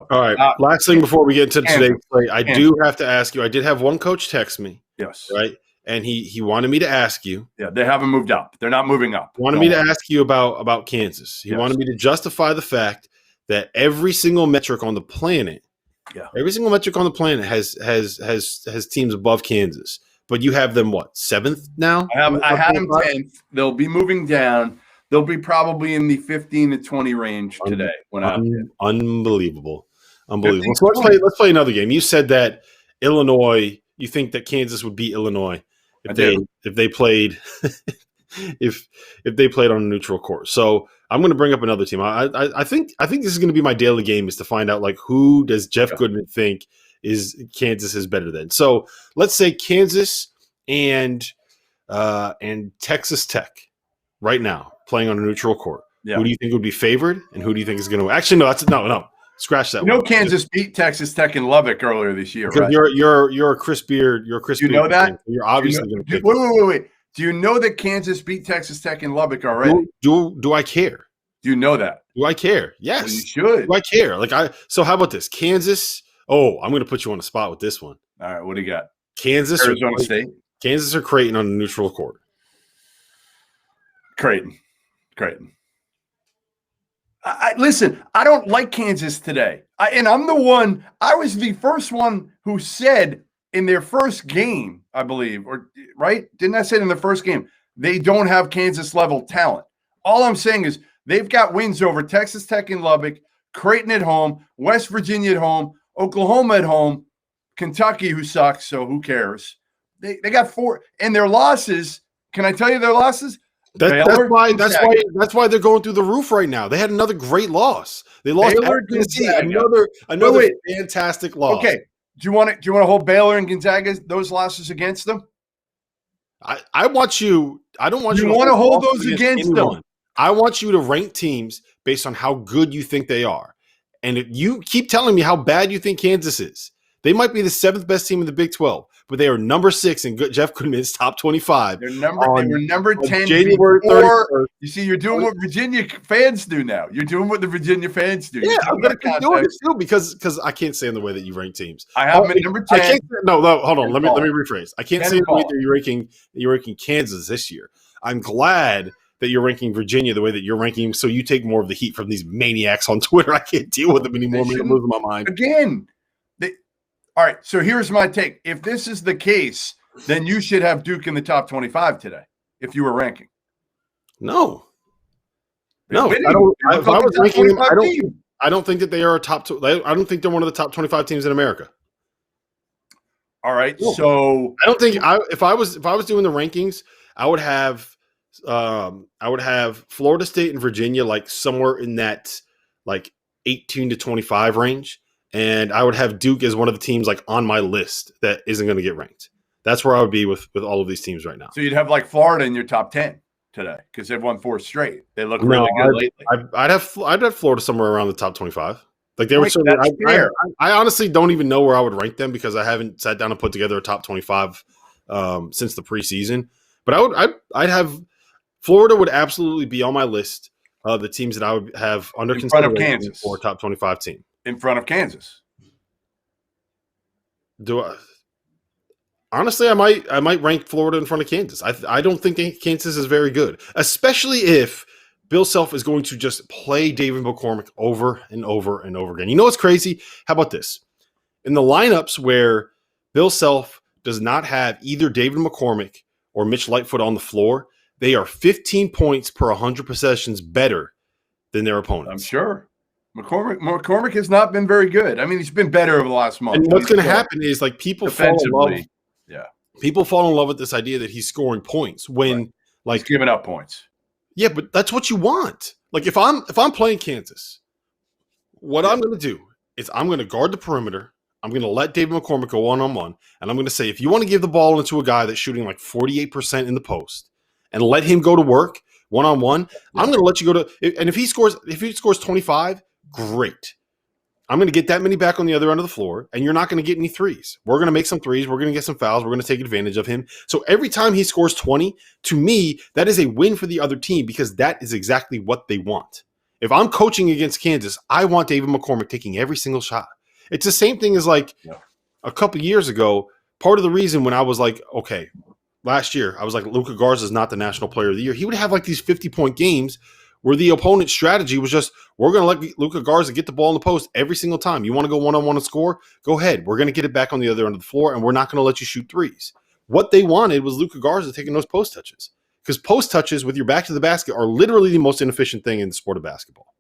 All right. Last thing before we get into today's play, I do have to ask you. I did have one coach text me. Yes. Right. And he wanted me to ask you. Yeah, they haven't moved up. They're not moving up. Wanted me to ask you about Kansas. He wanted me to justify the fact that every single metric on the planet, has teams above Kansas. But you have them what, 7th now? I had them 10th. They'll be moving down. They'll be probably in the 15 to 20 range today. Unbelievable. So let's play another game. You said that Illinois. You think that Kansas would beat Illinois if they played if they played on a neutral court. So I'm going to bring up another team. I think this is going to be my daily game, is to find out like who does Jeff Goodman think is Kansas is better than. So let's say Kansas and Texas Tech right now playing on a neutral court. Yeah. Who do you think would be favored, and who do you think is going to actually no. Scratch that. Kansas beat Texas Tech in Lubbock earlier this year, right? You're a Chris Beard. You're a Chris Beard. You know that? You're obviously going to wait. Do you know that Kansas beat Texas Tech in Lubbock already? Do I care? Do you know that? Do I care? Yes. Well, you should. Do I care? So how about this? Kansas. Oh, I'm going to put you on the spot with this one. All right, what do you got? Kansas Arizona State. Kansas or Creighton on a neutral court? Creighton. Listen, I don't like Kansas today. I was the first one who said in their first game, I believe, right? Didn't I say in the first game, they don't have Kansas level talent? All I'm saying is they've got wins over Texas Tech in Lubbock, Creighton at home, West Virginia at home, Oklahoma at home, Kentucky, who sucks, so who cares? They got 4, and their losses, can I tell you their losses? That's why they're going through the roof right now. They had another great loss. They lost Tennessee, another fantastic loss. Okay, do you want to hold Baylor and Gonzaga those losses against them? I want you. I don't want you. You want to hold those against them? I want you to rank teams based on how good you think they are, and if you keep telling me how bad you think Kansas is, they might be the 7th best team in the Big 12. But they are number 6 in Jeff Goodman's top 25. They were number 10 January 31st. You see, you're doing what Virginia fans do now. You're doing what the Virginia fans do. Yeah, I'm going to keep doing it too because I can't stand the way that you rank teams. I have them at number 10. No, hold on. Let me rephrase. I can't stand the way that you're ranking Kansas this year. I'm glad that you're ranking Virginia the way that you're ranking, so you take more of the heat from these maniacs on Twitter. I can't deal with them anymore. I'm losing my mind. Again. All right, so here's my take. If this is the case, then you should have Duke in the top 25 today if you were ranking. No. I was ranking them, I don't think that they are a top – I don't think they're one of the top 25 teams in America. All right, so – I don't think if I was doing the rankings, I would have Florida State and Virginia like somewhere in that like 18 to 25 range. And I would have Duke as one of the teams like on my list that isn't going to get ranked. That's where I would be with all of these teams right now. So you'd have like Florida in your top 10 today because they've won 4 straight. They look really good lately. I'd have Florida somewhere around the top 25. Like they were. I honestly don't even know where I would rank them because I haven't sat down and put together a top 25 since the preseason. But I'd have Florida would absolutely be on my list of the teams that I would have under consideration for a top 25 team. In front of Kansas. Honestly, I might rank Florida in front of Kansas. I don't think Kansas is very good, especially if Bill Self is going to just play David McCormack over and over and over again. You know what's crazy? How about this? In the lineups where Bill Self does not have either David McCormack or Mitch Lightfoot on the floor, they are 15 points per 100 possessions better than their opponents. I'm sure. McCormack has not been very good. I mean, he's been better over the last month. And what's going to happen is like people fall in love. Yeah, people fall in love with this idea that he's scoring points when like he's giving up points. Yeah, but that's what you want. Like if I'm playing Kansas, what I'm going to do is I'm going to guard the perimeter. I'm going to let David McCormack go one-on-one, and I'm going to say if you want to give the ball into a guy that's shooting like 48% in the post, and let him go to work one-on-one, I'm going to let you go to. And if he scores 25. Great. I'm going to get that many back on the other end of the floor, and you're not going to get any threes. We're going to make some threes. We're going to get some fouls. We're going to take advantage of him. So every time he scores 20, to me, that is a win for the other team because that is exactly what they want. If I'm coaching against Kansas, I want David McCormack taking every single shot. It's the same thing as like a couple years ago. Part of the reason when I was like, okay, last year, I was like, Luka Garza is not the national player of the year. He would have like these 50-point games where the opponent's strategy was just, we're going to let Luka Garza get the ball in the post every single time. You want to go one-on-one and score? Go ahead. We're going to get it back on the other end of the floor, and we're not going to let you shoot threes. What they wanted was Luka Garza taking those post touches, because post touches with your back to the basket are literally the most inefficient thing in the sport of basketball.